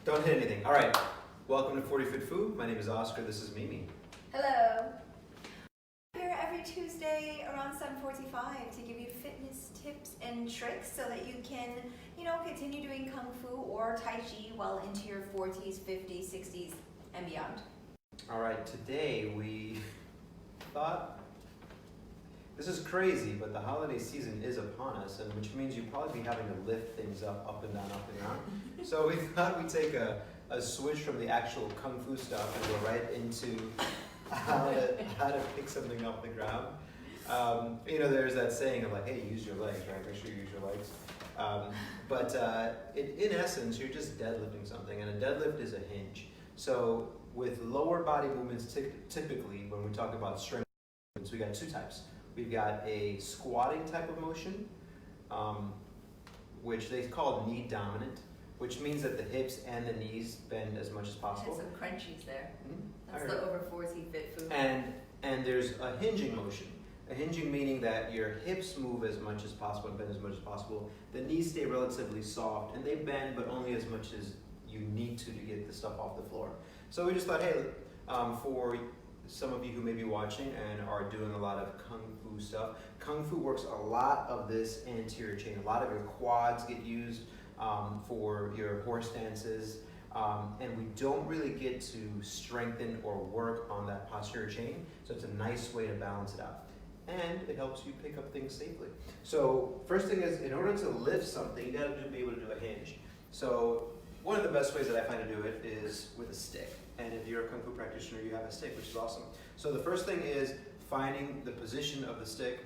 Don't hit anything. All right. Welcome to 40 Fit Food. My name is Oscar. This is Mimi. Hello. Here every Tuesday around 7:45 to give you fitness tips and tricks so that you can, continue doing Kung Fu or Tai Chi well into your 40s, 50s, 60s, and beyond. All right. Today we thought, this is crazy, but the holiday season is upon us, and which means you'll probably be having to lift things up and down, up and down. So we thought we'd take a switch from the actual Kung Fu stuff and go right into how to pick something off the ground. There's that saying of like, hey, use your legs, right? Make sure you use your legs. In essence, you're just deadlifting something, and a deadlift is a hinge. So with lower body movements, typically when we talk about strength movements, we got two types. We've got a squatting type of motion, which they call knee dominant, which means that the hips and the knees bend as much as possible. Had some crunchies there. Mm-hmm. That's the over 40 fit food. And there's a hinging motion. A hinging meaning that your hips move as much as possible and bend as much as possible. The knees stay relatively soft and they bend, but only as much as you need to get the stuff off the floor. So we just thought, hey, for some of you who may be watching and are doing a lot of Kung Fu stuff, Kung Fu works a lot of this anterior chain. A lot of your quads get used for your horse dances, and we don't really get to strengthen or work on that posterior chain, so it's a nice way to balance it out. And it helps you pick up things safely. So first thing is, in order to lift something, you gotta be able to do a hinge. So one of the best ways that I find to do it is with a stick. And if you're a Kung Fu practitioner, you have a stick, which is awesome. So the first thing is finding the position of the stick,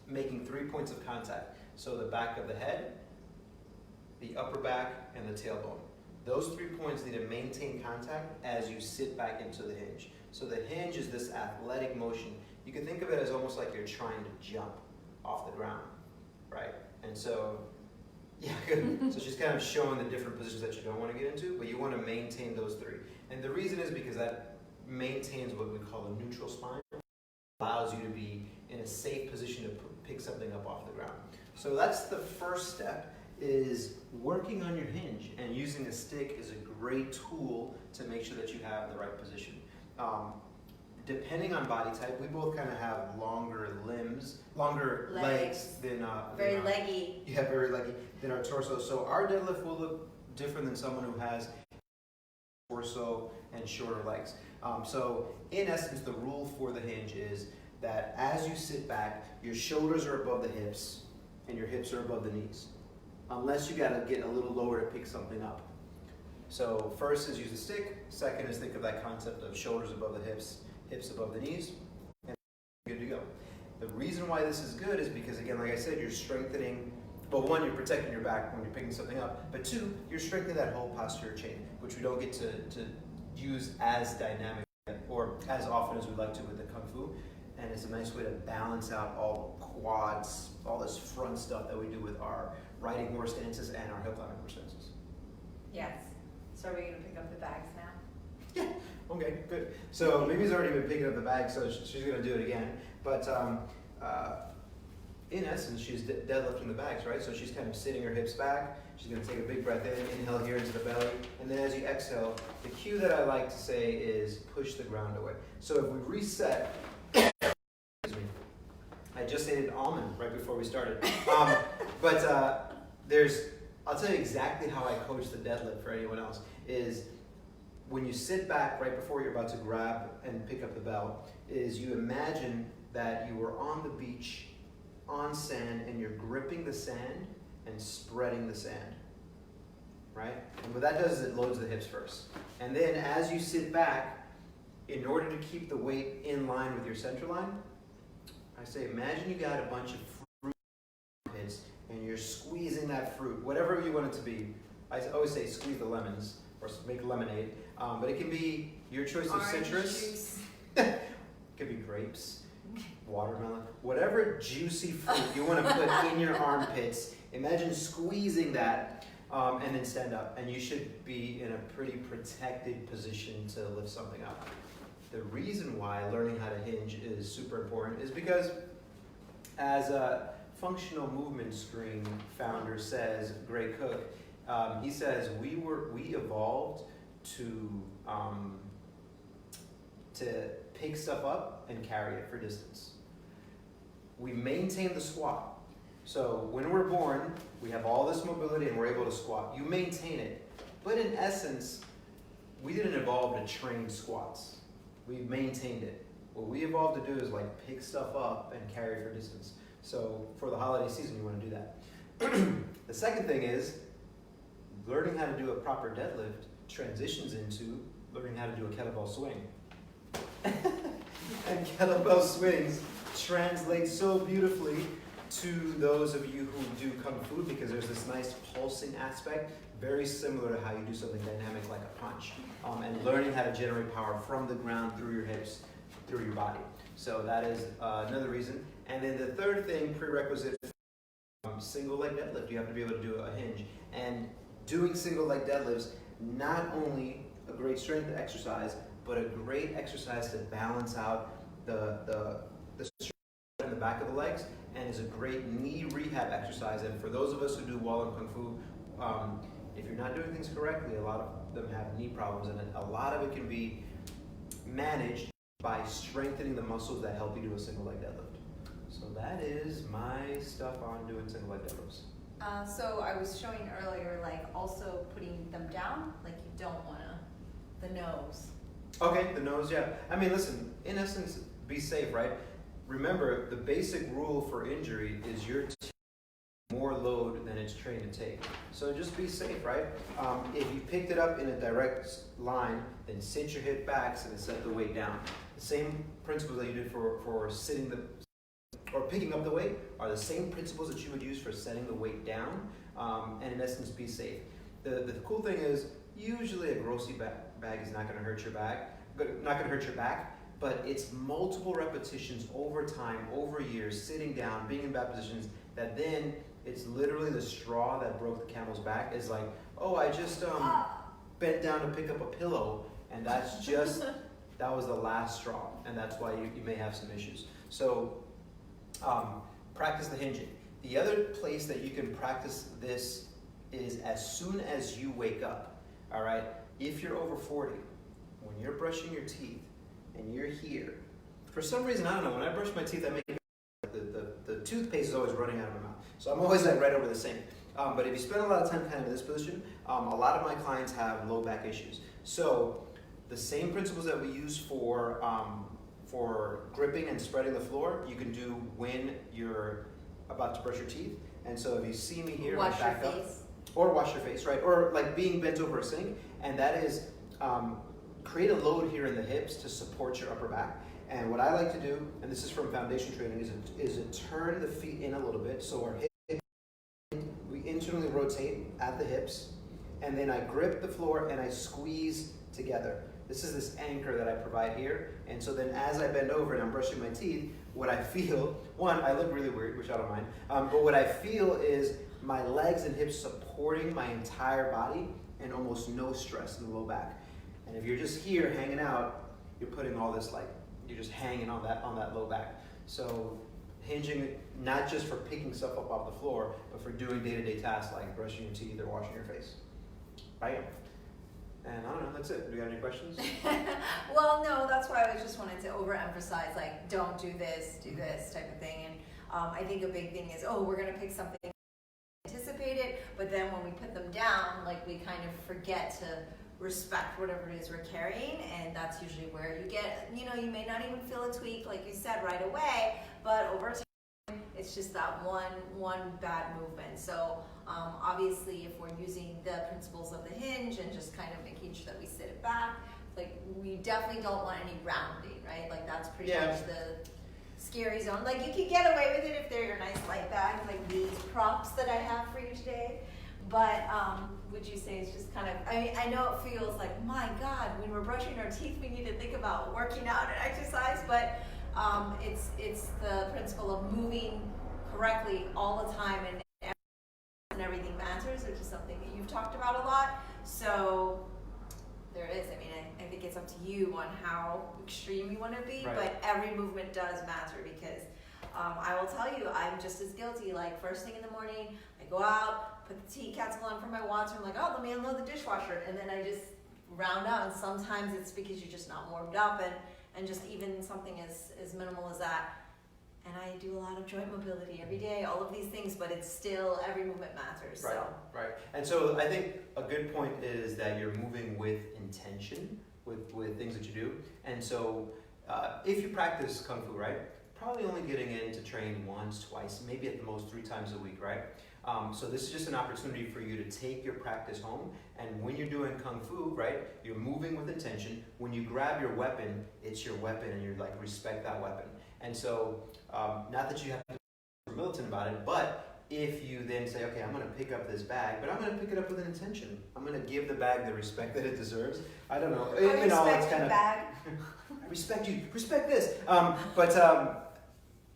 making 3 points of contact. So the back of the head, the upper back, and the tailbone. Those 3 points need to maintain contact as you sit back into the hinge. So the hinge is this athletic motion. You can think of it as almost like you're trying to jump off the ground, right? And so, yeah, good. So she's kind of showing the different positions that you don't want to get into, but you want to maintain those three. And the reason is because that maintains what we call a neutral spine. It allows you to be in a safe position to pick something up off the ground. So that's the first step, is working on your hinge, and using a stick is a great tool to make sure that you have the right position. Depending on body type, we both kind of have longer legs than very leggy. Yeah, very leggy than our torso. So our deadlift will look different than someone who has torso and shorter legs. So in essence, the rule for the hinge is that as you sit back, your shoulders are above the hips and your hips are above the knees, unless you got to get a little lower to pick something up. So first is use the stick. Second is think of that concept of shoulders above the hips, hips above the knees, and good to go. The reason why this is good is because, again, like I said, you're strengthening, well, one, you're protecting your back when you're picking something up, but two, you're strengthening that whole posterior chain, which we don't get to use as dynamic or as often as we'd like to with the Kung Fu. And it's a nice way to balance out all the quads, all this front stuff that we do with our riding horse stances and our hill climbing horse stances. Yes. So are we going to pick up the bags now? Yeah. Okay, good. So Mimi's already been picking up the bag, so she's going to do it again. But in essence, she's deadlifting the bags, right? So she's kind of sitting her hips back. She's going to take a big breath in, inhale here into the belly. And then as you exhale, the cue that I like to say is push the ground away. So if we reset, I just ate an almond right before we started. I'll tell you exactly how I coach the deadlift for anyone else, is when you sit back right before you're about to grab and pick up the bell, is you imagine that you are on the beach, on sand, and you're gripping the sand and spreading the sand, right? And what that does is it loads the hips first. And then as you sit back, in order to keep the weight in line with your center line, I say imagine you got a bunch of fruit pits and you're squeezing that fruit, whatever you want it to be. I always say squeeze the lemons or make lemonade, but it can be your choice of citrus. It could be grapes, watermelon, whatever juicy fruit you want to put in your armpits. Imagine squeezing that and then stand up, and you should be in a pretty protected position to lift something up. The reason why learning how to hinge is super important is because, as a functional movement screen founder says, Gray Cook, He says we evolved to pick stuff up and carry it for distance. We maintain the squat. So when we're born, we have all this mobility and we're able to squat. You maintain it. But in essence, we didn't evolve to train squats. We maintained it. What we evolved to do is like pick stuff up and carry for distance. So for the holiday season, you want to do that. The second thing is learning how to do a proper deadlift transitions into learning how to do a kettlebell swing. And kettlebell swings translate so beautifully to those of you who do Kung Fu because there's this nice pulsing aspect, very similar to how you do something dynamic like a punch. And learning how to generate power from the ground through your hips, through your body. So that is another reason. And then the third thing, prerequisite, single leg deadlift. You have to be able to do a hinge. And doing single leg deadlifts, not only a great strength exercise, but a great exercise to balance out the strength in the back of the legs, and is a great knee rehab exercise. And for those of us who do Wall and Kung Fu, if you're not doing things correctly, a lot of them have knee problems, and a lot of it can be managed by strengthening the muscles that help you do a single leg deadlift. So that is my stuff on doing single leg deadlifts. So I was showing earlier, like also putting them down, like you don't want to, the nose. Okay, the nose, yeah. I mean, listen, in essence, be safe, right? Remember, the basic rule for injury is you're taking more load than it's trained to take. So just be safe, right? If you picked it up in a direct line, then sit your hip backs and set the weight down. The same principles that you did for sitting or picking up the weight are the same principles that you would use for setting the weight down, and in essence, be safe. The cool thing is, usually a grossi bag is not going to hurt your back, but it's multiple repetitions over time, over years, sitting down, being in bad positions, that then it's literally the straw that broke the camel's back. Is like, oh, I just bent down to pick up a pillow, and that's just, that was the last straw, and that's why you may have some issues. So practice the hinging. The other place that you can practice this is as soon as you wake up, all right? If you're over 40, when you're brushing your teeth and you're here, for some reason, I don't know, when I brush my teeth, I make the toothpaste is always running out of my mouth. So I'm always like right over the sink. But if you spend a lot of time kind of in this position, a lot of my clients have low back issues. So the same principles that we use for gripping and spreading the floor, you can do when you're about to brush your teeth. And so if you see me here, wash back your up, face. or wash your face, right? Or like being bent over a sink, and that is create a load here in the hips to support your upper back. And what I like to do, and this is from foundation training, is to turn the feet in a little bit, so our hip, we internally rotate at the hips, and then I grip the floor and I squeeze together. This is this anchor that I provide here, and so then as I bend over and I'm brushing my teeth, what I feel, one, I look really weird, which I don't mind, but what I feel is my legs and hips supporting my entire body and almost no stress in the low back. And if you're just here hanging out, you're putting all this you're just hanging on that low back. So hinging, not just for picking stuff up off the floor, but for doing day-to-day tasks like brushing your teeth or washing your face, right? And I don't know, that's it. Do you have any questions? Well, no, that's why I just wanted to overemphasize, like, don't do this type of thing. And I think a big thing is, we're going to pick something anticipated, but then when we put them down, like, we kind of forget to respect whatever it is we're carrying, and that's usually where you get, you may not even feel a tweak, like you said, right away, but over time, it's just that one bad movement. So obviously, if we're using the principles of the hinge and just kind of making sure that we sit it back, like, we definitely don't want any rounding, right? Like, that's pretty much the scary zone. Like, you can get away with it if they're your nice light bag, like these props that I have for you today. But would you say it's just kind of, I know it feels like, my God, when we're brushing our teeth, we need to think about working out and exercise, but it's the principle of moving correctly all the time, and everything matters, which is something that you've talked about a lot. So there is, I think it's up to you on how extreme you want to be, right. But every movement does matter, because I will tell you, I'm just as guilty. Like, first thing in the morning, I go out, put the tea kettle on for my water. I'm like, oh, let me unload the dishwasher. And then I just round out. And sometimes it's because you're just not warmed up, and just even something as minimal as that. And I do a lot of joint mobility every day, all of these things, but it's still, every movement matters. Right, So. right. And so I think a good point is that you're moving with intention with things that you do. And so if you practice Kung Fu, right, probably only getting in to train once, twice, maybe at the most 3 times a week, right? So this is just an opportunity for you to take your practice home, and when you're doing Kung Fu, right, you're moving with intention. When you grab your weapon, it's your weapon, and you're like, respect that weapon. And so, not that you have to be militant about it, but if you then say, okay, I'm going to pick up this bag, but I'm going to pick it up with an intention. I'm going to give the bag the respect that it deserves. I don't know. Respect your bag. I respect you. Respect this.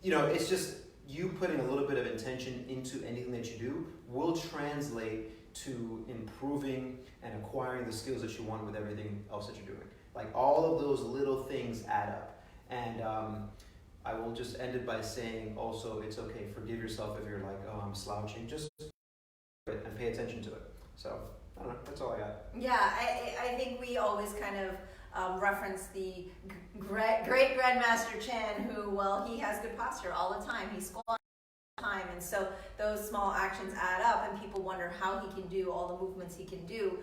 It's just you putting a little bit of intention into anything that you do will translate to improving and acquiring the skills that you want with everything else that you're doing. Like all of those little things add up. And I will just end it by saying also, it's okay, forgive yourself if you're like, oh, I'm slouching, just do it and pay attention to it. So, I don't know, that's all I got. Yeah, I think we always kind of reference the great Grandmaster Chan, who, well, he has good posture all the time. He squats all the time, and so those small actions add up, and people wonder how he can do all the movements he can do.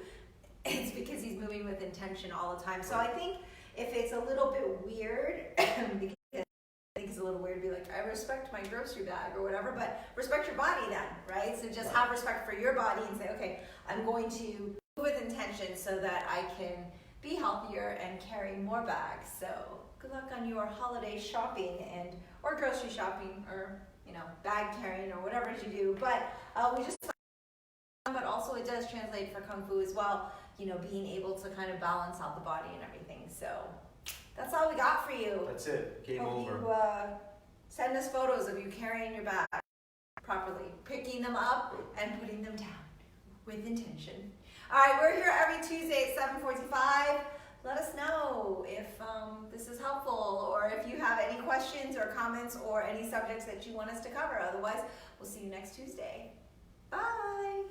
It's because he's moving with intention all the time. So I think if it's a little bit weird, because I think it's a little weird to be like, I respect my grocery bag or whatever, but respect your body then, right? So just have respect for your body and say, okay, I'm going to move with intention so that I can be healthier and carry more bags. So good luck on your holiday shopping or grocery shopping, or bag carrying, or whatever it is you do. But but also it does translate for Kung Fu as well, being able to kind of balance out the body and everything. So that's all we got for you. That's it. Game Hope over. You send us photos of you carrying your bag properly, picking them up and putting them down with intention. All right, we're here every Tuesday at 7:45. Let us know if this is helpful, or if you have any questions or comments or any subjects that you want us to cover. Otherwise, we'll see you next Tuesday. Bye.